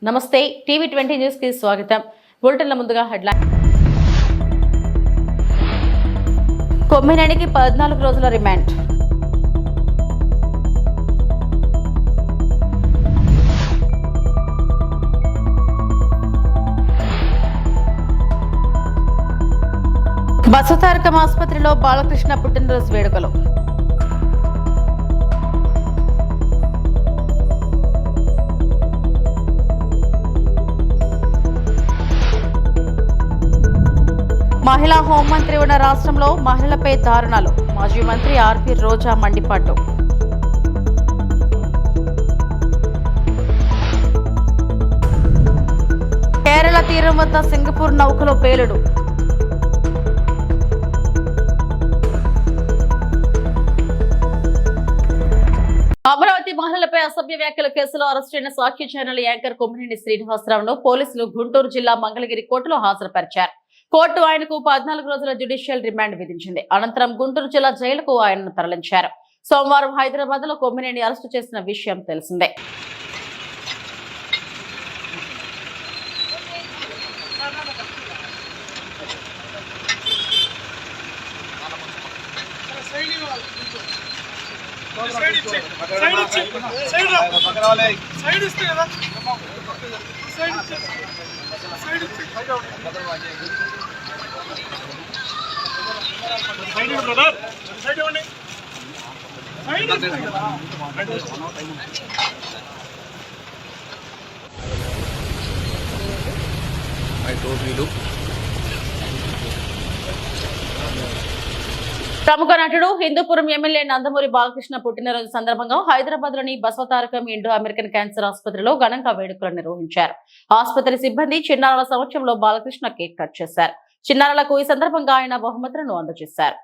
నమస్తే TV 20 news కి స్వాగతం. బులెటిన్ల ముందుగా హెడ్లైన్. కొమ్మినేనికి 14 రోజుల రిమాండ్. బసవతారకం ఆసుపత్రిలో బాలకృష్ణ పుట్టినరోజు వేడుకలు. మహిళా హోంమంత్రి ఉన్న రాష్ట్రంలో మహిళలపై దారుణాలు. మాజీ మంత్రి ఆర్పి రోజా మండిపాటు. కేరళ తీరం వద్ద సింగపూర్ నౌకలో పేలుడు. అమరావతి మహిళలపై అసభ్య వ్యాఖ్యల కేసులో అరెస్టైన సాక్షి ఛానల్ యాంకర్ కొమ్మినేని శ్రీనివాసరావును పోలీసులు గుంటూరు జిల్లా మంగళగిరి కోర్టులో హాజరుపరిచారు. కోర్టు ఆయనకు 14 రోజుల జ్యుడిషియల్ రిమాండ్ విధించింది. అనంతరం గుంటూరు జిల్లా జైలుకు ఆయనను తరలించారు. సోమవారం హైదరాబాద్ లో కొమ్మినేని అరెస్టు చేసిన విషయం తెలిసిందే. ప్రముఖ నటుడు హిందూపురం ఎమ్మెల్యే నందమూరి బాలకృష్ణ పుట్టినరోజు సందర్భంగా హైదరాబాద్ లోని బసవతారకం ఇండో అమెరికన్ క్యాన్సర్ ఆసుపత్రిలో ఘనంగా వేడుకలు నిర్వహించారు. ఆసుపత్రి సిబ్బంది చిన్నారుల సమక్షంలో బాలకృష్ణ కేక్ కట్ చేశారు. చిన్నారులకు ఈ సందర్భంగా ఆయన బహుమతులను అందజేశారు.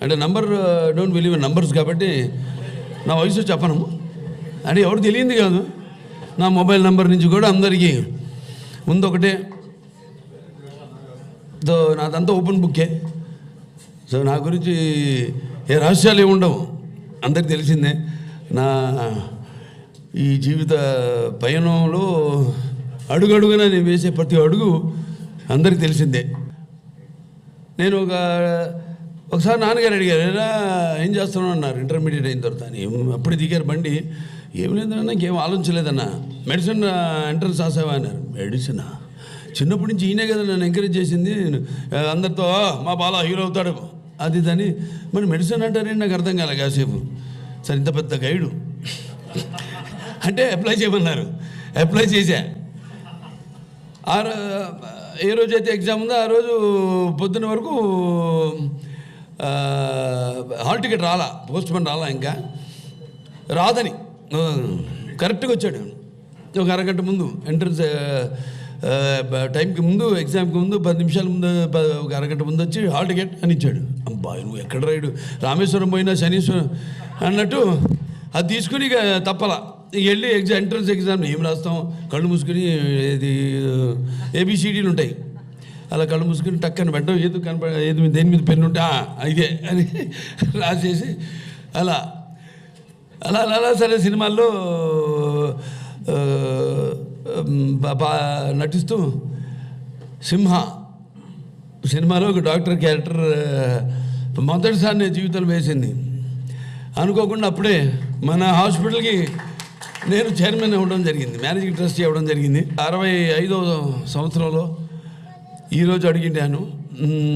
అంటే number don't believe in numbers కాబట్టి నా వయసు చెప్పను. అంటే ఎవరు తెలియంది కాదు. నా మొబైల్ నెంబర్ నుంచి కూడా అందరికీ ముందు ఒకటే, నాదంతా ఓపెన్ బుక్కే. సో నా గురించి ఏ రహస్యాలు ఏమి ఉండవు, అందరికి తెలిసిందే. నా ఈ జీవిత పయనంలో అడుగడుగున నేను వేసే ప్రతి అడుగు అందరికి తెలిసిందే. నేను ఒకసారి నాన్నగారు అడిగారు, ఎలా ఏం చేస్తున్నావు అన్నారు. ఇంటర్మీడియట్ అయిన తర్వాత అని అప్పుడు దిగారు బండి. ఏం లేదన్నా, ఇంకేం ఆలోచించలేదన్నా. మెడిసిన్ ఎంట్రన్స్ రాసావా అన్నారు. మెడిసినా? చిన్నప్పటి నుంచి ఈయనే కదా నన్ను ఎంకరేజ్ చేసింది. అందరితో మా బాలా హీరో అవుతాడు అది దాన్ని. మరి మెడిసిన్ అంటారేంటి నాకు అర్థం కాలే కాసేపు. సరే ఇంత పెద్ద గైడు అంటే అప్లై చేయమన్నారు. అప్లై చేశా. ఏ రోజైతే ఎగ్జామ్ ఉందో ఆ రోజు పొద్దున్న వరకు హాల్ టికెట్ రాలా, పోస్ట్ మ్యాన్ రాలా, ఇంకా రాదని కరెక్ట్గా వచ్చాడు. ఒక అరగంట ముందు ఎంట్రన్స్ టైంకి ముందు ఎగ్జామ్కి ముందు 10 నిమిషాల ముందు ఒక అరగంట ముందు వచ్చి హాల్ టికెట్ అని ఇచ్చాడు. అబ్బా నువ్వు ఎక్కడ రైడు రామేశ్వరం పోయినా శనీశ్వరం అన్నట్టు అది తీసుకుని ఇక తప్పలా వెళ్ళి ఎంట్రన్స్ ఎగ్జామ్ ఏం రాస్తాం, కళ్ళు మూసుకుని ఇది ABCDలు ఉంటాయి, అలా కళ్ళు మూసుకుని టక్కని పెట్టడం, ఏదో ఏది దేని మీద పెన్ను ఉంటే ఇదే అని రాసేసి అలా అలా అలా సరే సినిమాల్లో నటిస్తూ సింహ సినిమాలో ఒక డాక్టర్ క్యారెక్టర్ మొదటిసారి నేను జీవితంలో వేసింది. అనుకోకుండా అప్పుడే మన హాస్పిటల్కి నేను చైర్మన్ అవ్వడం జరిగింది, మేనేజింగ్ ట్రస్టీ అవ్వడం జరిగింది 65వ సంవత్సరంలో. ఈరోజు అడిగిండాను.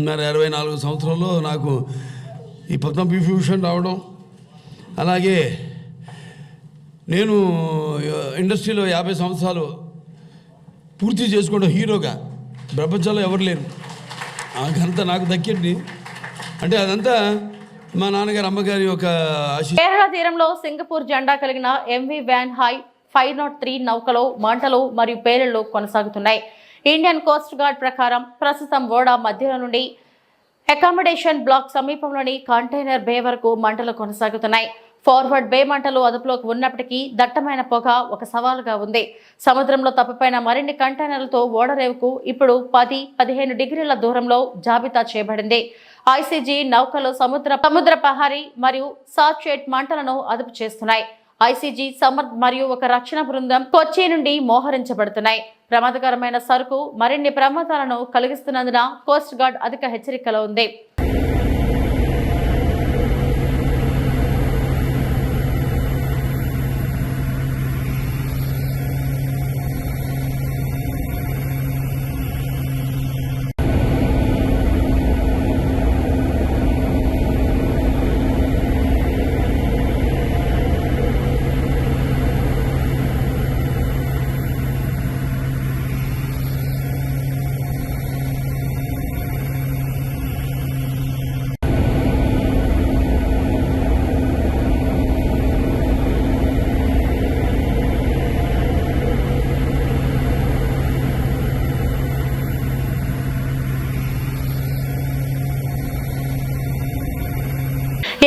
మరి 64 సంవత్సరంలో నాకు ఈ పద్మవిభూషణ్ రావడం, అలాగే నేను ఇండస్ట్రీలో 50 సంవత్సరాలు పూర్తి చేసుకోవడం హీరోగా ప్రపంచంలో ఎవరు లేరు. ఆ ఘనత నాకు దక్కింది. అంటే అదంతా మా నాన్నగారు అమ్మగారి యొక్క కేరళ తీరంలో సింగపూర్ జెండా కలిగిన MV వ్యాన్ హై 503 నౌకలో మంటలు మరియు పేలుళ్లు కొనసాగుతున్నాయి. ఇండియన్ కోస్ట్ గార్డ్ ప్రకారం ప్రస్తుతం ఓడా మధ్యలో నుండి అకామిడేషన్ బ్లాక్ సమీపంలోని కంటైనర్ బే వరకు మంటలు కొనసాగుతున్నాయి. ఫార్వర్డ్ బే మంటలు అదుపులోకి ఉన్నప్పటికీ దట్టమైన పొగ ఒక సవాలుగా ఉంది. సముద్రంలో తప్పిపోయిన మరిన్ని కంటైనర్లతో ఓడరేవుకు ఇప్పుడు 10-15 డిగ్రీల దూరంలో జాబితా చేయబడింది. ICG నౌకలు సముద్ర పహారీ మరియు సాచెట్ మంటలను అదుపు చేస్తున్నాయి. ICG సమర్థ్ మరియు ఒక రక్షణ బృందం కొచ్చి నుండి మోహరించబడుతున్నాయి. ప్రమాదకరమైన సరుకు మరిన్ని ప్రమాదాలను కలిగిస్తున్నందున కోస్ట్ గార్డ్ అధిక హెచ్చరికలో ఉంది.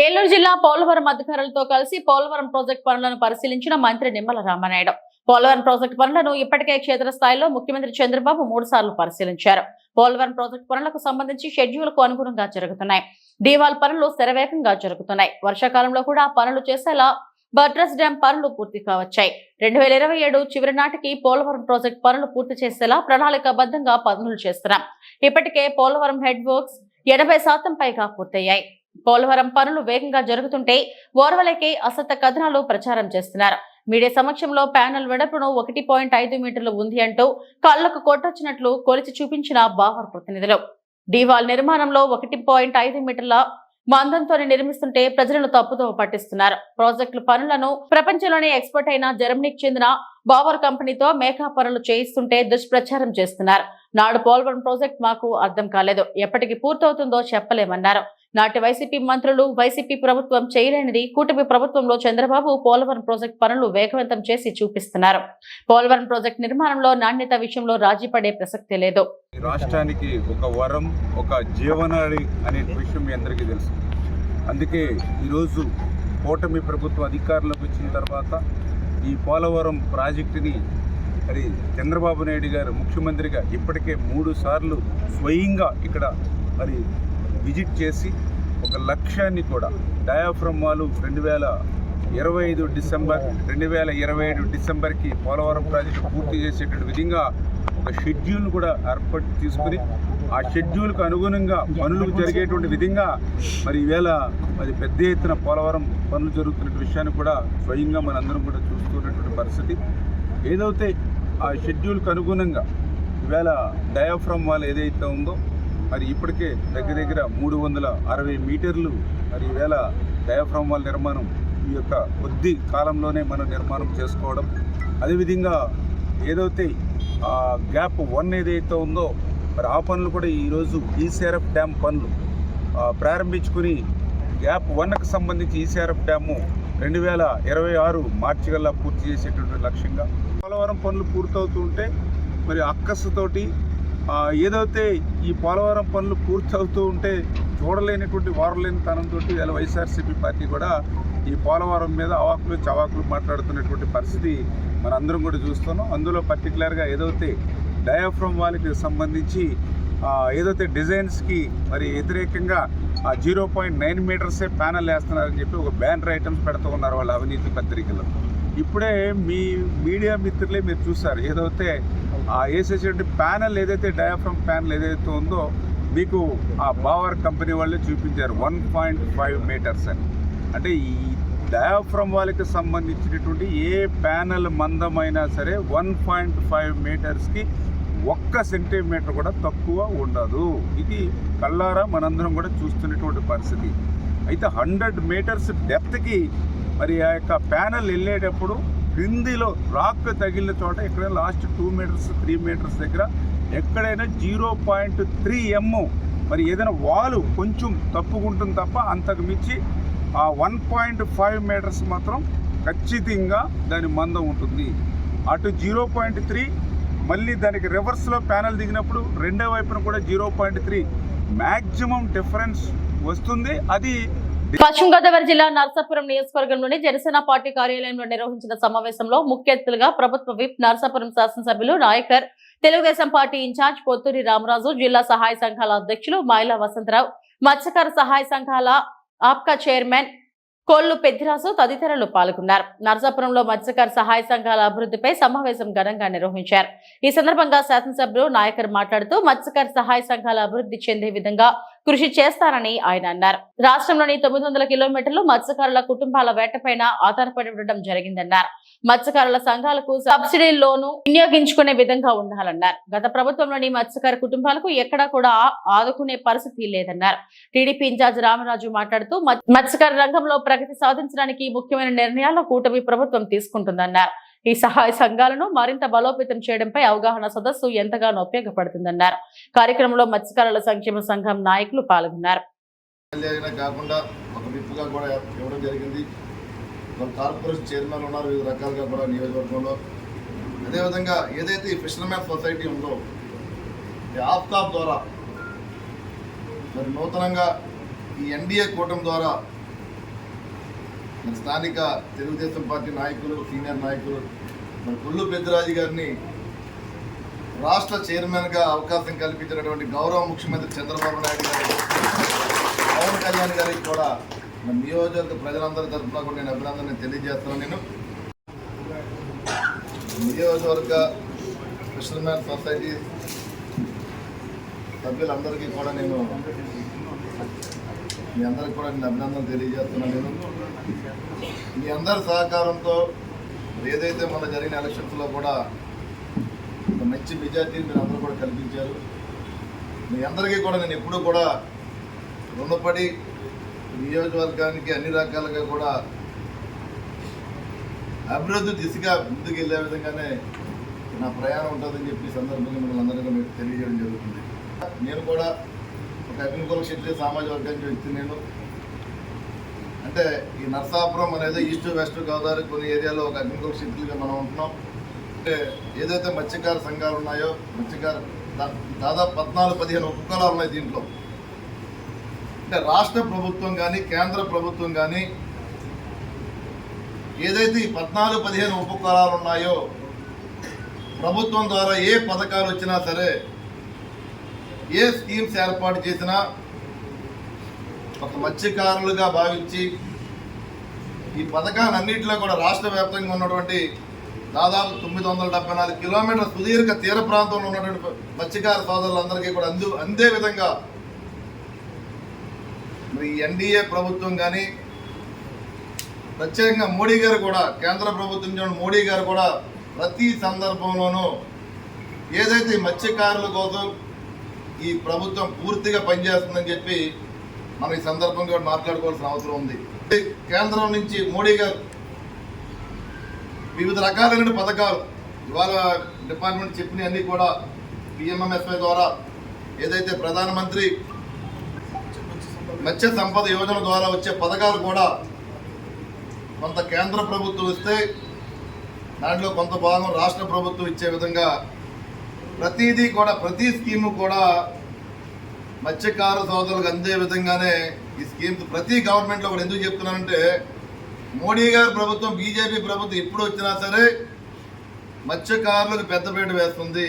ఏలూరు జిల్లా పోలవరం అధికారులతో కలిసి పోలవరం ప్రాజెక్టు పనులను పరిశీలించిన మంత్రి నిమ్మల రామానాయుడు. పోలవరం ప్రాజెక్టు పనులను ఇప్పటికే క్షేత్రస్థాయిలో ముఖ్యమంత్రి చంద్రబాబు 3 సార్లు పరిశీలించారు. పోలవరం ప్రాజెక్టు పనులకు సంబంధించి షెడ్యూల్కు అనుగుణంగా జరుగుతున్నాయి. డీవాల్ పనులు శరవేగంగా జరుగుతున్నాయి. వర్షాకాలంలో కూడా పనులు చేసేలా బట్రస్ డ్యాం పనులు పూర్తి కావచ్చాయి. 2027 చివరి నాటికి పోలవరం ప్రాజెక్టు పనులు పూర్తి చేసేలా ప్రణాళికాబద్ధంగా పనులు చేస్తున్నాం. ఇప్పటికే పోలవరం హెడ్ వర్క్స్ 80% పైగా పూర్తయ్యాయి. పోలవరం పనులు వేగంగా జరుగుతుంటే ఓర్వలేకే అసత్య కథనాలు ప్రచారం చేస్తున్నారు. మీడియా సమక్షంలో ప్యానెల్ వెడల్పును 1.5 మీటర్లు ఉంది అంటూ కళ్లకు కొట్టొచ్చినట్లు కొలిచి చూపించిన బావర్ ప్రతినిధులు. డీవాల్ నిర్మాణంలో 1.5 మీటర్ల మందంతోనే నిర్మిస్తుంటే ప్రజలను తప్పుదో పట్టిస్తున్నారు. ప్రాజెక్టుల పనులను ప్రపంచంలోనే ఎక్స్పర్ట్ అయిన జర్మనీకి చెందిన బావర్ కంపెనీతో మేకా పనులు చేయిస్తుంటే దుష్ప్రచారం చేస్తున్నారు. నాడు పోలవరం ప్రాజెక్ట్ మాకు అర్థం కాలేదు, ఎప్పటికి పూర్తవుతుందో చెప్పలేమన్నారు. నాటి వైసీపీ మంత్రులు వైసీపీ ప్రభుత్వం చేయలేనిది కూటమి ప్రభుత్వంలో చంద్రబాబు పోలవరం ప్రాజెక్టు పనులు వేగవంతం చేసి చూపిస్తున్నారు. పోలవరం ప్రాజెక్టు నిర్మాణంలో నాణ్యత విషయంలో రాజీ పడే ప్రసక్తే లేదు. రాష్ట్రానికి ఒక వరం, ఒక జీవనాడి అనే విషయం మీ అందరికీ తెలుసు. అందుకే ఈరోజు కూటమి ప్రభుత్వం అధికారంలోకి వచ్చిన తర్వాత ఈ పోలవరం ప్రాజెక్టుని మరి చంద్రబాబు నాయుడు గారు ముఖ్యమంత్రిగా ఇప్పటికే 3 సార్లు స్వయంగా ఇక్కడ మరి విజిట్ చేసి ఒక లక్ష్యాన్ని కూడా డయాఫ్రమ్ వాల్ 2027 డిసెంబర్కి పోలవరం ప్రాజెక్టు పూర్తి చేసేటువంటి విధంగా ఒక షెడ్యూల్ను కూడా ఏర్పాటు తీసుకుని ఆ షెడ్యూల్కు అనుగుణంగా పనులు జరిగేటువంటి విధంగా మరి ఈవేళ మరి పెద్ద ఎత్తున పోలవరం పనులు జరుగుతున్న విషయాన్ని కూడా స్వయంగా మనందరం కూడా చూస్తున్నటువంటి పరిస్థితి. ఏదైతే ఆ షెడ్యూల్కు అనుగుణంగా ఈవేళ డయాఫ్రమ్ వాల్ ఏదైతే ఉందో మరి ఇప్పటికే దగ్గర 360 మీటర్లు మరి ఈవేళ డయాఫ్రమ్ వాల్ నిర్మాణం ఈ యొక్క కొద్ది కాలంలోనే మనం నిర్మాణం చేసుకోవడం, అదేవిధంగా ఏదైతే గ్యాప్ 1 ఏదైతే ఉందో మరి ఆ పనులు కూడా ఈరోజు ఈసీఆర్ఎఫ్ డ్యామ్ పనులు ప్రారంభించుకుని గ్యాప్ 1కు సంబంధించి ఈసీఆర్ఎఫ్ డ్యాము 2026 మార్చి కల్లా పూర్తి చేసేటువంటి లక్ష్యంగా పోలవరం పనులు పూర్తవుతుంటే మరి అక్కసుతోటి ఏదైతే ఈ పోలవరం పనులు పూర్తవుతూ ఉంటే చూడలేనటువంటి వారలేని తనంతో ఇలా వైఎస్ఆర్సీపీ పార్టీ కూడా ఈ పోలవరం మీద అవాకులు చవాకులు మాట్లాడుతున్నటువంటి పరిస్థితి మనందరం కూడా చూస్తున్నాం. అందులో పర్టికులర్గా ఏదైతే డయాఫ్రమ్ వాళ్ళకి సంబంధించి ఏదైతే డిజైన్స్కి మరి వ్యతిరేకంగా 0.9 మీటర్సే ప్యానల్ వేస్తున్నారని చెప్పి ఒక బ్యానర్ ఐటమ్స్ పెడుతూ ఉన్నారు వాళ్ళ అవినీతి పత్రికలు. ఇప్పుడే మీ మీడియా మిత్రులే మీరు చూస్తారు, ఏదైతే వేసేటువంటి ప్యానల్ ఏదైతే డయాఫ్రమ్ ప్యానల్ ఏదైతే ఉందో మీకు ఆ బావర్ కంపెనీ వాళ్ళే చూపించారు 1.5 మీటర్స్ అని. అంటే ఈ డయాఫ్రమ్ వాళ్ళకి సంబంధించినటువంటి ఏ ప్యానల్ మందమైనా సరే 1.5 మీటర్స్కి 1 సెంటీమీటర్ కూడా తక్కువ ఉండదు. ఇది కళ్ళారా మనందరం కూడా చూస్తున్నటువంటి పరిస్థితి. అయితే 100 మీటర్స్ డెప్త్కి మరి ఆ యొక్క ప్యానల్ వెళ్ళేటప్పుడు క్రిందిలో రాక్ తగిలిన చోట ఎక్కడైనా లాస్ట్ 2 మీటర్స్ 3 మీటర్స్ దగ్గర ఎక్కడైనా 0.3 m మరి ఏదైనా వాలు కొంచెం తప్పుకుంటుంది తప్ప అంతకు మించి ఆ 1.5 మీటర్స్ మాత్రం ఖచ్చితంగా దాని మందం ఉంటుంది. అటు 0.3 మళ్ళీ దానికి రివర్స్లో ప్యానల్ దిగినప్పుడు రెండో వైపున కూడా 0.3 మ్యాక్సిమం డిఫరెన్స్ వస్తుంది. అది పశ్చిమ గోదావరి జిల్లా నర్సాపురం నియోజకవర్గంలోని జనసేన పార్టీ కార్యాలయంలో నిర్వహించిన సమావేశంలో ముఖ్య అతిథులుగా ప్రభుత్వ విప్ నర్సాపురం శాసనసభ్యులు నాయకర్, తెలుగుదేశం పార్టీ ఇన్ఛార్జ్ పొత్తూరి రామరాజు, జిల్లా సహాయ సంఘాల అధ్యక్షులు మైలా వసంతరావు, మత్స్యకార సహాయ సంఘాల ఆప్కా చైర్మన్ కోళ్లు పెద్దిరాజు తదితరులు పాల్గొన్నారు. నర్సాపురంలో మత్స్యకార సహాయ సంఘాల అభివృద్ధిపై సమావేశం ఘనంగా నిర్వహించారు. ఈ సందర్భంగా శాసనసభ్యులు నాయకర్ మాట్లాడుతూ మత్స్యకార సహాయ సంఘాల అభివృద్ధి చెందే విధంగా కృషి చేస్తారని ఆయన అన్నారు. రాష్ట్రంలోని 900 కిలోమీటర్లు మత్స్యకారుల కుటుంబాల వేటపైన ఆధారపడి ఉండడం జరిగిందన్నారు. మత్స్యకారుల సంఘాలకు సబ్సిడీల్లోనూ వినియోగించుకునే విధంగా ఉండాలన్నారు. గత ప్రభుత్వంలోని మత్స్యకార కుటుంబాలకు ఎక్కడా కూడా ఆదుకునే పరిస్థితి లేదన్నారు. టీడీపీ ఇన్ఛార్జ్ రామరాజు మాట్లాడుతూ మత్స్యకార రంగంలో ప్రగతి సాధించడానికి ముఖ్యమైన నిర్ణయాలు కూటమి ప్రభుత్వం తీసుకుంటుందన్నారు. ఈ సహాయ సంఘాలను మరింత బలోపేతం చేయడంపై అవగాహన సదస్సు ఎంతగానో ఉపయోగపడుతుందన్నారు. కార్యక్రమంలో మత్స్యకారుల సంక్షేమ సంఘం నాయకులు పాల్గొన్నారు. కాకుండా ఒక విప్పుగా కూడా ఇవ్వడం జరిగింది. కార్పొరేషన్ చైర్మన్ ఉన్నారు వివిధ రకాలుగా కూడా నియోజకవర్గంలో. అదేవిధంగా ఏదైతే ఈ ఫిషర్మెన్ సొసైటీ ఉందో ఈ ఆఫ్తాబ్ ద్వారా మరి నూతనంగా ఈ ఎన్డీఏ కూటమి ద్వారా మరి స్థానిక తెలుగుదేశం పార్టీ నాయకులు, సీనియర్ నాయకులు మరి కొల్లు పెద్దిరాజు గారిని రాష్ట్ర చైర్మన్గా అవకాశం కల్పించినటువంటి గౌరవ ముఖ్యమంత్రి చంద్రబాబు నాయుడు గారు, పవన్ కళ్యాణ్ గారికి కూడా మన నియోజకవర్గ ప్రజలందరి తరఫున కూడా నేను అభినందన తెలియజేస్తున్నాను. నేను నియోజకవర్గ ఫిషర్మెన్ సొసైటీ సభ్యులందరికీ కూడా నేను మీ అందరికి కూడా నేను అభినందన తెలియజేస్తున్నాను. నేను మీ అందరి సహకారంతో ఏదైతే మన జరిగిన ఎలక్షన్స్లో కూడా ఒక మంచి మెజార్టీని మీరు అందరూ కూడా కల్పించారు. మీ అందరికీ కూడా నేను ఎప్పుడూ కూడా రుణపడి నియోజకవర్గానికి అన్ని రకాలుగా కూడా అభివృద్ధి దిశగా ముందుకు వెళ్ళే విధంగానే నా ప్రయాణం ఉంటుందని చెప్పి సందర్భంగా మిమ్మల్ని అందరికీ మీకు తెలియజేయడం జరుగుతుంది. నేను కూడా ఒక అగ్నికుల క్షత్రియ సామాజిక వర్గానికి వ్యక్తి. నేను అంటే ఈ నర్సాపురం అనేది ఈస్ట్ వెస్ట్ గోదావరి కొన్ని ఏరియాలో ఒక అగ్నికుల క్షత్రియులుగా మనం ఉంటున్నాం. అంటే ఏదైతే మత్స్యకార సంఘాలు ఉన్నాయో దాదాపు 14-15 ఉపకులాలు ఉన్నాయి దీంట్లో. అంటే రాష్ట్ర ప్రభుత్వం కానీ కేంద్ర ప్రభుత్వం కానీ ఏదైతే ఈ 14-15 ఉపకులాలు ఉన్నాయో ప్రభుత్వం ద్వారా ఏ పథకాలు వచ్చినా సరే, ఏ స్కీమ్స్ ఏర్పాటు చేసినా ఒక మత్స్యకారులుగా భావించి ఈ పథకాలన్నింటిలో కూడా రాష్ట్ర వ్యాప్తంగా ఉన్నటువంటి దాదాపు 974 కిలోమీటర్ల సుదీర్ఘ తీర ప్రాంతంలో ఉన్నటువంటి మత్స్యకార సోదరులందరికీ కూడా అందే విధంగా మరి ఎన్డీఏ ప్రభుత్వం కానీ ప్రత్యేకంగా మోడీ గారు కూడా, కేంద్ర ప్రభుత్వం మోడీ గారు కూడా ప్రతి సందర్భంలోనూ ఏదైతే మత్స్యకారుల కోసం ఈ ప్రభుత్వం పూర్తిగా పనిచేస్తుందని చెప్పి మనం ఈ సందర్భంగా మాట్లాడుకోవాల్సిన అవసరం ఉంది. కేంద్రం నుంచి మోడీ గారు వివిధ రకాలైన పథకాలు ఇవాళ డిపార్ట్మెంట్ చెప్పిన అన్నీ కూడా పిఎంఎంఎస్వై ద్వారా ఏదైతే ప్రధానమంత్రి మత్స్య సంపద యోజన ద్వారా వచ్చే పథకాలు కూడా కొంత కేంద్ర ప్రభుత్వం ఇస్తే దాంట్లో కొంత భాగం రాష్ట్ర ప్రభుత్వం ఇచ్చే విధంగా ప్రతిదీ కూడా ప్రతి స్కీము కూడా మత్స్యకార సోదరులకు అందే విధంగానే ఈ స్కీమ్స్ ప్రతి గవర్నమెంట్లో కూడా ఎందుకు చెప్తున్నానంటే మోడీ గారి ప్రభుత్వం బీజేపీ ప్రభుత్వం ఎప్పుడు వచ్చినా సరే మత్స్యకారులకు పెద్దపీట వేస్తుంది.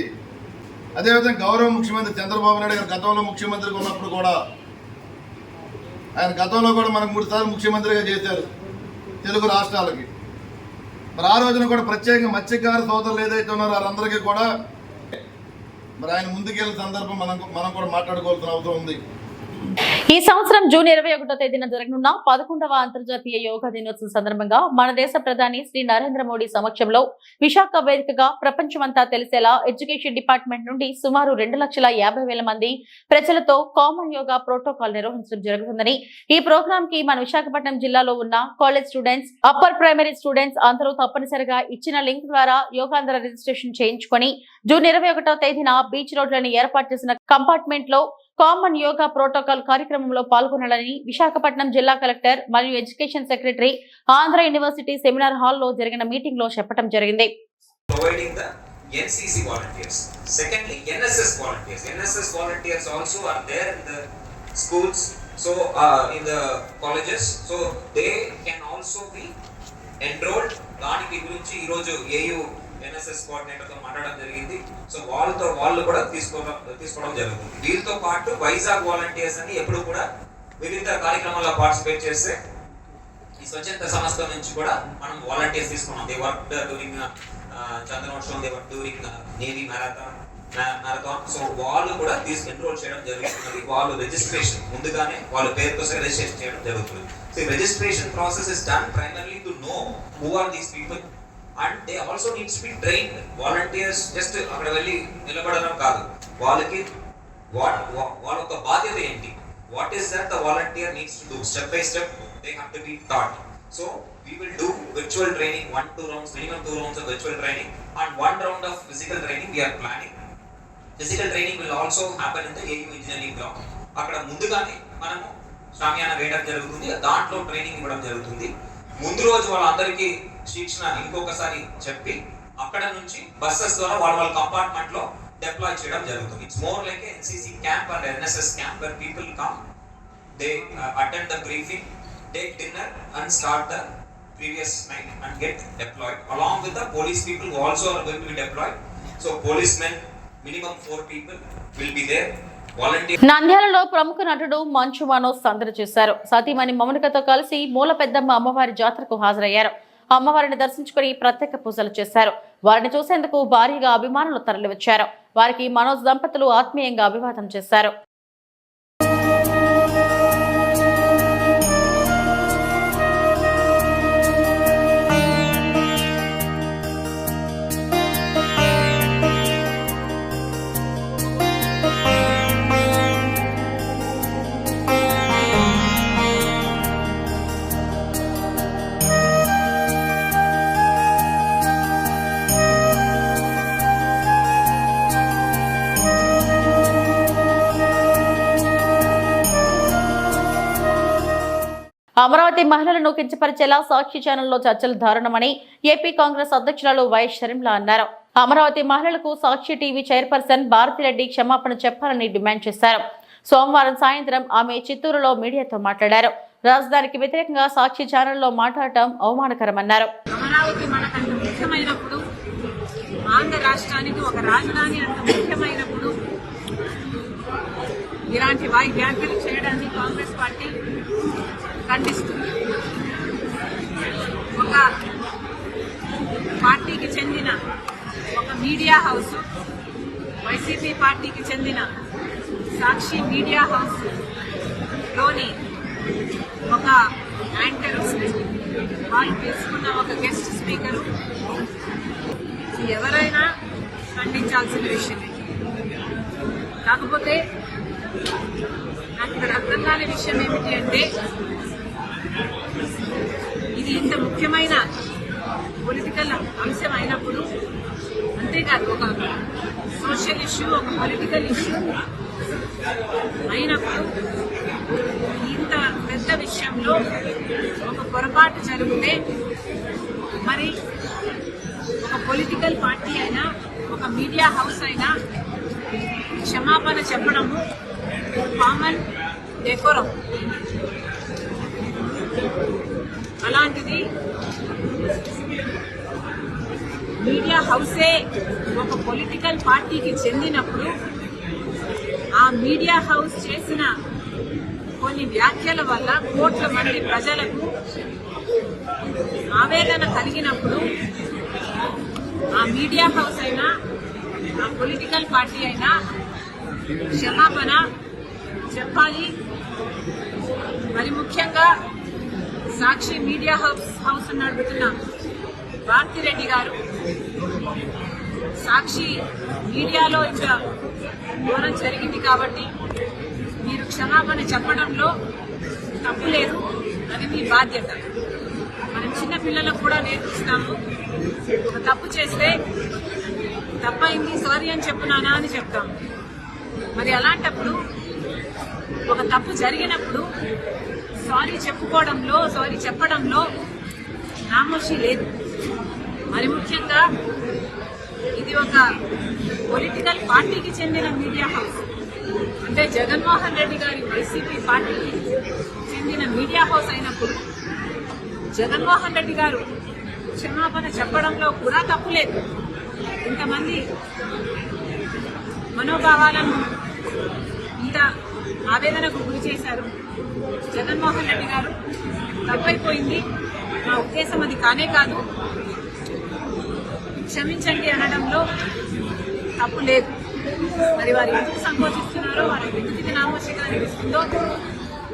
అదేవిధంగా గౌరవ ముఖ్యమంత్రి చంద్రబాబు నాయుడు గారు గతంలో ముఖ్యమంత్రిగా ఉన్నప్పుడు కూడా ఆయన గతంలో కూడా మనకు 3 సార్లు ముఖ్యమంత్రిగా చేశారు తెలుగు రాష్ట్రాలకి. మరి ఆ రోజున కూడా ప్రత్యేకంగా మత్స్యకార సోదరులు ఏదైతే ఉన్నారో వారందరికీ కూడా మరి ఆయన ముందుకెళ్ళిన సందర్భం మనం కూడా మాట్లాడుకోవాల్సిన అవసరం ఉంది. ఈ సంవత్సరం జూన్ 21వ తేదీన జరగనున్న 11వ అంతర్జాతీయ యోగా దినోత్సవం సందర్భంగా మన దేశ ప్రధాని శ్రీ నరేంద్ర మోడీ సమక్షంలో విశాఖ వేదికగా ప్రపంచమంతా తెలిసేలా ఎడ్యుకేషన్ డిపార్ట్మెంట్ నుండి సుమారు 2,50,000 మంది ప్రజలతో కామన్ యోగా ప్రోటోకాల్ నిర్వహించడం జరుగుతుందని, ఈ ప్రోగ్రామ్ కి మన విశాఖపట్నం జిల్లాలో ఉన్న college students, upper primary students అందరూ తప్పనిసరిగా ఇచ్చిన లింక్ ద్వారా యోగాంధ్ర రిజిస్ట్రేషన్ చేయించుకొని జూన్ 21వ తేదీన బీచ్ రోడ్లని ఏర్పాటు చేసిన కంపార్ట్మెంట్ లో కామన్ యోగా ప్రోటోకాల్ కార్యక్రమంలో పాల్గొనాలని విశాఖపట్నం జిల్లా కలెక్టర్ మరియు education secretary Andhra university seminar hall లో జరిగిన మీటింగ్ లో చెప్పడం జరిగింది. NCC volunteers. Secondly, NSS volunteers. NSS volunteers also are there in the schools, so in the colleges, so they can also be enrolled. దానికి గురించి ఈ రోజు AU NSS కోఆర్డినేటర్ తో మాట్లాడడం జరిగింది. సో వాళ్ళు కూడా తీసుకోవడం జరుగుతుంది. వీళ్ళతో పాటు వైజాగ్ వాలంటీర్స్ అని ఎప్పుడు కూడా వివిధ కార్యక్రమాల్లో పార్టిసిపేట్ చేస్తే ఈ స్వచ్ఛంద సంస్థ నుంచి కూడా మనం వాలంటీర్స్ తీసుకున్నాం. They work during Chandranotsavam, they work during navy marathon. So వాళ్ళు కూడా ఎన్రోల్ చేయడం జరుగుతుంది. వాళ్ళు రిజిస్ట్రేషన్ ముందుగానే వాళ్ళ పేరుతో రిజిస్ట్రేషన్ చేయడం జరుగుతుంది. So registration process is done primarily to know who are these people and they also needs to be trained. Volunteers just అక్కడ వెళ్ళి నిలబడడం కాదు, వాళ్ళకి వాళ్ళ యొక్క బాధ్యత ఏంటి, what is that the volunteer needs to do, step by step they have to be taught. So we will do virtual training, 1-2 rounds, minimum 2 rounds of virtual training and 1 round of physical training we are planning. Physical training will also happen in the AU engineering block. అక్కడ ముందుగానే మనము షామియానా వేయడం జరుగుతుంది, దాంట్లో training ఇవ్వడం జరుగుతుంది. ముందు రోజు వాళ్ళందరికీ శిక్షణ ఇంకొకసారి చెప్పి అక్కడ నుంచి బస్సెస్ ద్వారా వాళ్ళ కంపార్ట్మెంట్ లో డిప్లాయ్ చేయడం జరుగుతుంది. It's more like NCC camp and NSS camp where people come, they attend the briefing, take dinner and start the previous night and get deployed along with the police people who also are going to be deployed. So policemen, minimum 4 people will be there. నంద్యాలలో ప్రముఖ నటుడు మంచు మనోజ్ సందడి చేశారు. సతీమణి మౌనికతో కలిసి మూల పెద్దమ్మ అమ్మవారి జాతరకు హాజరయ్యారు. అమ్మవారిని దర్శించుకుని ప్రత్యేక పూజలు చేశారు. వారిని చూసేందుకు భారీగా అభిమానులు తరలివచ్చారు. వారికి మనోజ్ దంపతులు ఆత్మీయంగా అభివాదం చేశారు. అమరావతి మహిళలను కించపరిచేలా సాక్షి ఛానల్లో చర్చలు దారుణమని ఏపీ కాంగ్రెస్ అధ్యక్షురాలు వైఎస్ షర్మిల అన్నారు. అమరావతి మహిళలకు సాక్షి టీవీ చైర్పర్సన్ భారతిరెడ్డి క్షమాపణ చెప్పాలని డిమాండ్ చేశారు. సోమవారం సాయంత్రం ఆమె చిత్తూరులో మీడియాతో మాట్లాడారు. రాజధానికి వ్యతిరేకంగా సాక్షి ఛానల్లో మాట్లాడటం అవమానకరమన్నారు. అమరావతి మనకంత ముఖ్యమైనప్పుడు, ఆంధ్ర రాష్ట్రానికి ఒక రాజధాని అంత ముఖ్యమైనప్పుడు ఇలాంటి వ్యాఖ్యలు చేయడాన్ని కాంగ్రెస్ పార్టీ ఖండిస్తుంది. ఒక పార్టీకి చెందిన ఒక మీడియా హౌస్, వైసీపీ పార్టీకి చెందిన సాక్షి మీడియా హౌస్ లోని ఒక యాంకర్, వాళ్ళు తీసుకున్న ఒక గెస్ట్ స్పీకరు ఎవరైనా ఖండించాల్సిన విషయమే. కాకపోతే నాకు ఇక్కడ అర్థం కాని విషయం ఏమిటి అంటే, ఇది ఇంత ముఖ్యమైన పొలిటికల్ అంశం అయినప్పుడు, అంతేకాదు ఒక సోషల్ ఇష్యూ, ఒక పొలిటికల్ ఇష్యూ అయినప్పుడు ఇంత పెద్ద విషయంలో ఒక పొరపాటు జరిగితే మరి ఒక పొలిటికల్ పార్టీ అయినా ఒక మీడియా హౌస్ అయినా క్షమాపణ చెప్పడము కామన్ డెకోరం. అలాంటిది మీడియా హౌసే ఒక పొలిటికల్ పార్టీకి చెందినప్పుడు ఆ మీడియా హౌస్ చేసిన కొన్ని వ్యాఖ్యల వల్ల కోట్ల మంది ప్రజలకు ఆవేదన కలిగినప్పుడు ఆ మీడియా హౌస్ అయినా ఆ పొలిటికల్ పార్టీ అయినా క్షమాపణ చెప్పాలి. మరి ముఖ్యంగా సాక్షి మీడియా హౌస్ నడుపుతున్న భారతిరెడ్డి గారు సాక్షి మీడియాలో ఇంకా ఘోరం జరిగింది కాబట్టి మీరు క్షమాపణ చెప్పడంలో తప్పు లేదు, అది మీ బాధ్యత. మనం చిన్న పిల్లలకు కూడా నేర్పిస్తాము, ఒక తప్పు చేస్తే తప్పైంది సారీ అని చెప్పునానా అని చెప్తాము. మరి అలాంటప్పుడు ఒక తప్పు జరిగినప్పుడు సారీ చెప్పుకోవడంలో సారీ చెప్పడంలో నామోషి లేదు. మరి ముఖ్యంగా ఇది ఒక పొలిటికల్ పార్టీకి చెందిన మీడియా హౌస్, అంటే జగన్మోహన్ రెడ్డి గారి వైసీపీ పార్టీకి చెందిన మీడియా హౌస్ అయినప్పుడు జగన్మోహన్ రెడ్డి గారు క్షమాపణ చెప్పడంలో కూడా తప్పులేదు. ఇంతమంది మనోభావాలను ఇంత ఆవేదనకు గురి చేశారు. జగన్మోహన్ రెడ్డి గారు తప్పైపోయింది, నా ఉద్దేశం అది కానే కాదు, క్షమించండి అనడంలో తప్పు లేదు. మరి వారు ఎందుకు సంకోచిస్తున్నారో, వారి ఎందుకు నామోషిగా అనిపిస్తుందో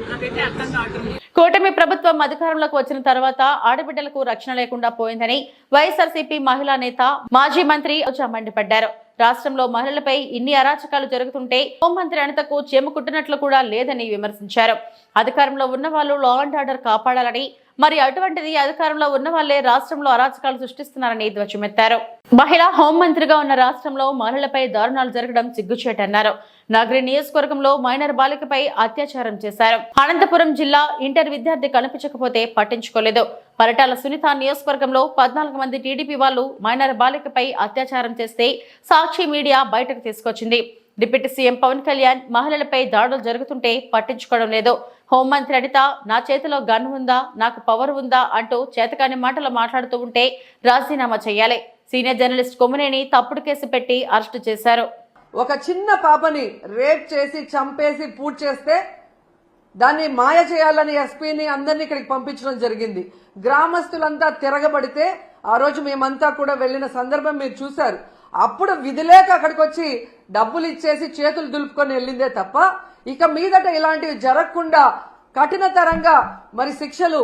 నాకైతే అర్థం కావటం లేదు. కూటమి ప్రభుత్వం అధికారంలోకి వచ్చిన తర్వాత ఆడబిడ్డలకు రక్షణ లేకుండా పోయిందని వైఎస్ఆర్సీపీ మహిళా నేత మాజీ మంత్రి రోజా మండిపడ్డారు. రాష్ట్రంలో మహిళలపై ఇన్ని అరాచకాలు జరుగుతుంటే హోంమంత్రి అనితకు చెముకుట్టినట్లు కూడా లేదని విమర్శించారు. అధికారంలో ఉన్న వాళ్ళు లా అండ్ ఆర్డర్ కాపాడాలని, మరి అటువంటిది అధికారంలో ఉన్న వాళ్లే రాష్ట్రంలో అరాచకాలు సృష్టిస్తున్నారని ధ్వజమెత్తారు. మహిళా హోంమంత్రిగా ఉన్న రాష్ట్రంలో మహిళలపై దారుణాలు జరగడం సిగ్గుచేటన్నారు. నగరి నియోజకవర్గంలో మైనర్ బాలికపై అత్యాచారం చేశారు. అనంతపురం జిల్లా ఇంటర్ విద్యార్థి కనిపించకపోతే పట్టించుకోలేదు. పరిటాల సునీత నియోజకవర్గంలో 14 మంది టీడీపీ వాళ్ళు మైనర్ బాలికపై అత్యాచారం చేస్తే సాక్షి మీడియా బయటకు తీసుకొచ్చింది. డిప్యూటీ సీఎం పవన్ కళ్యాణ్ మహిళలపై దాడులు జరుగుతుంటే పట్టించుకోవడం లేదు. హోంమంత్రి అనిత నా చేతిలో గన్ ఉందా, నాకు పవర్ ఉందా అంటూ చేతకాని మాటలు మాట్లాడుతూ ఉంటే రాజీనామా చేయాలి. సీనియర్ జర్నలిస్ట్ కొమ్మినేని తప్పుడు కేసు పెట్టి అరెస్టు చేశారు. ఒక చిన్న పాపని రేప్ చేసి చంపేసి పూర్తి చేస్తే దాన్ని మాయ చేయాలని ఎస్పీని అందరినీ ఇక్కడికి పంపించడం జరిగింది. గ్రామస్తులంతా తిరగబడితే ఆ రోజు మేమంతా కూడా వెళ్లిన సందర్భం మీరు చూశారు. అప్పుడు విధిలేక అక్కడికి వచ్చి డబ్బులు ఇచ్చేసి చేతులు దులుపుకొని వెళ్ళిందే తప్ప ఇక మీదట ఇలాంటివి జరగకుండా కఠినతరంగా మరి శిక్షలు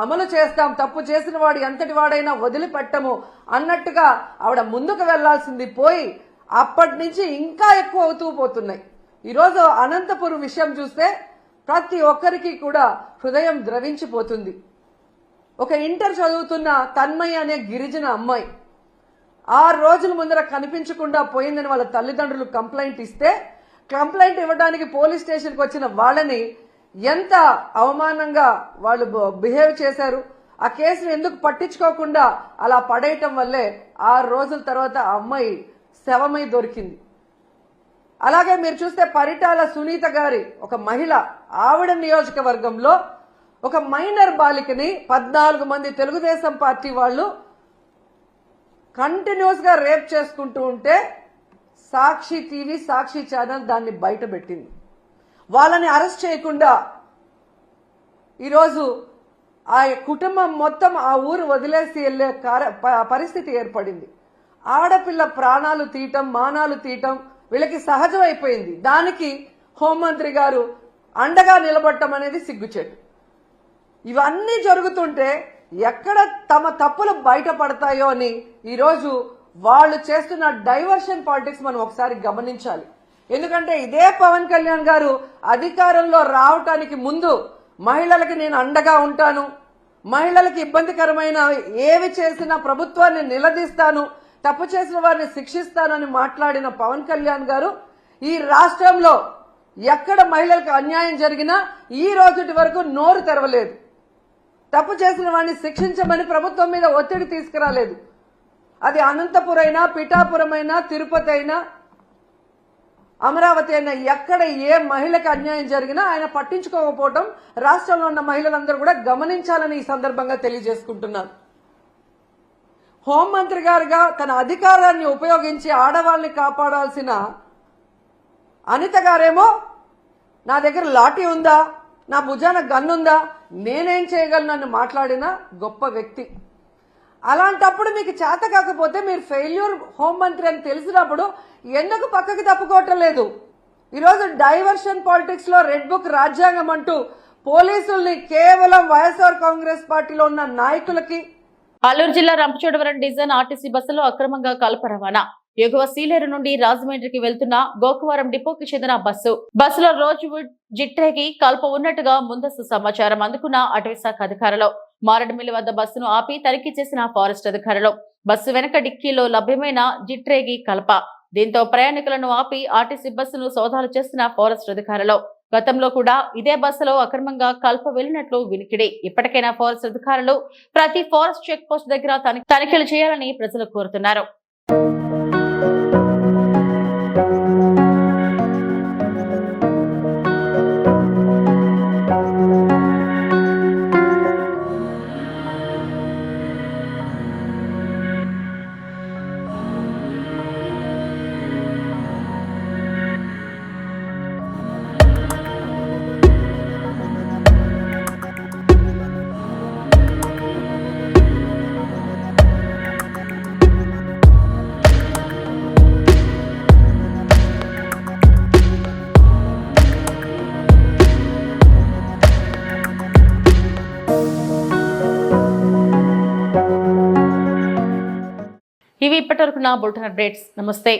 అమలు చేస్తాం, తప్పు చేసిన వాడు ఎంతటి వాడైనా వదిలిపెట్టము అన్నట్టుగా ఆవిడ ముందుకు వెళ్లాల్సింది పోయి అప్పటి నుంచి ఇంకా ఎక్కువ అవుతూ పోతున్నాయి. ఈరోజు అనంతపురం విషయం చూస్తే ప్రతి ఒక్కరికి కూడా హృదయం ద్రవించిపోతుంది. ఒక ఇంటర్ చదువుతున్న తన్మయ్య అనే గిరిజన అమ్మాయి 6 రోజుల ముందర కనిపించకుండా పోయిందని వాళ్ళ తల్లిదండ్రులు కంప్లైంట్ ఇస్తే కంప్లైంట్ ఇవ్వడానికి పోలీస్ స్టేషన్కి వచ్చిన వాళ్ళని ఎంత అవమానంగా వాళ్ళు బిహేవ్ చేశారు. ఆ కేసును ఎందుకు పట్టించుకోకుండా అలా పడేయటం వల్లే 6 రోజుల తర్వాత ఆ అమ్మాయి శవమై దొరికింది. అలాగే మీరు చూస్తే పరిటాల సునీత గారి ఒక మహిళ, ఆవిడ నియోజకవర్గంలో ఒక మైనర్ బాలికని 14 మంది తెలుగుదేశం పార్టీ వాళ్ళు కంటిన్యూస్ గా రేప్ చేసుకుంటూ ఉంటే సాక్షి టీవీ, సాక్షి ఛానల్ దాన్ని బయట పెట్టింది. వాళ్ళని అరెస్ట్ చేయకుండా ఈరోజు ఆ కుటుంబం మొత్తం ఆ ఊరు వదిలేసి వెళ్లే పరిస్థితి ఏర్పడింది. ఆడపిల్ల ప్రాణాలు తీయటం, మానాలు తీయటం వీళ్ళకి సహజమైపోయింది. దానికి హోంమంత్రి గారు అండగా నిలబడటం అనేది సిగ్గుచేటు. ఇవన్నీ జరుగుతుంటే ఎక్కడ తమ తప్పులు బయటపడతాయో అని ఈరోజు వాళ్ళు చేస్తున్న డైవర్షన్ పాలిటిక్స్ మనం ఒకసారి గమనించాలి. ఎందుకంటే ఇదే పవన్ కళ్యాణ్ గారు అధికారంలో రావటానికి ముందు మహిళలకి నేను అండగా ఉంటాను, మహిళలకి ఇబ్బందికరమైన ఏవి చేసినా ప్రభుత్వాన్ని నిలదీస్తాను, తప్పు చేసిన వారిని శిక్షిస్తానని మాట్లాడిన పవన్ కళ్యాణ్ గారు ఈ రాష్ట్రంలో ఎక్కడ మహిళలకు అన్యాయం జరిగినా ఈ రోజుటి వరకు నోరు తెరవలేదు. తప్పు చేసిన వాడిని శిక్షించమని ప్రభుత్వం మీద ఒత్తిడి తీసుకురాలేదు. అది అనంతపురం అయినా, పిఠాపురం అయినా, తిరుపతి అయినా, అమరావతి అయినా, ఎక్కడ ఏ మహిళకి అన్యాయం జరిగినా ఆయన పట్టించుకోకపోవటం రాష్ట్రంలో ఉన్న మహిళలందరూ కూడా గమనించాలని ఈ సందర్భంగా తెలియజేసుకుంటున్నాను. హోంమంత్రి గారుగా తన అధికారాన్ని ఉపయోగించి ఆడవాళ్ళని కాపాడాల్సిన అనిత గారేమో నా దగ్గర లాఠీ ఉందా, నా భుజాన గన్నుందా, నేనేం చేయగలను అని మాట్లాడిన గొప్ప వ్యక్తి. అలాంటప్పుడు మీకు చేత కాకపోతే మీరు ఫెయిల్యూర్ హోంమంత్రి అని తెలిసినప్పుడు ఎందుకు పక్కకి తప్పుకోవటం లేదు? ఈరోజు డైవర్షన్ పాలిటిక్స్ లో రెడ్ బుక్ రాజ్యాంగం అంటూ పోలీసుల్ని కేవలం వైఎస్ఆర్ కాంగ్రెస్ పార్టీలో ఉన్న నాయకులకి. అల్లూరు జిల్లా రంపచోడవరం డిజైన్ ఆర్టీసీ బస్సులో అక్రమంగా కలప రవాణా. ఎగువ సీలేరు నుండి రాజమండ్రికి వెళ్తున్న గోకవరం డిపోకి చెందిన బస్సులో రోజ్వుడ్ జిట్రేగి కల్ప ఉన్నట్టుగా ముందస్తు సమాచారం అందుకున్న అటవీ శాఖ అధికారులు మారడమిల్లి వద్ద బస్సును ఆపి తనిఖీ చేసిన ఫారెస్ట్ అధికారులు బస్సు వెనక డిక్కీలో లభ్యమైన జిట్రేగి కల్ప. దీంతో ప్రయాణికులను ఆపి ఆర్టీసీ బస్సును సోదాలు చేసిన ఫారెస్ట్ అధికారులు. గతంలో కూడా ఇదే బస్సులో అక్రమంగా కల్ప వెళ్లినట్లు వినికిడి. ఇప్పటికైనా ఫారెస్ట్ అధికారులు ప్రతి ఫారెస్ట్ చెక్ పోస్ట్ దగ్గర తనిఖీలు చేయాలని ప్రజలు కోరుతున్నారు. ఇవి ఇప్పటివరకు నా బులెటిన్ అప్డేట్స్. నమస్తే.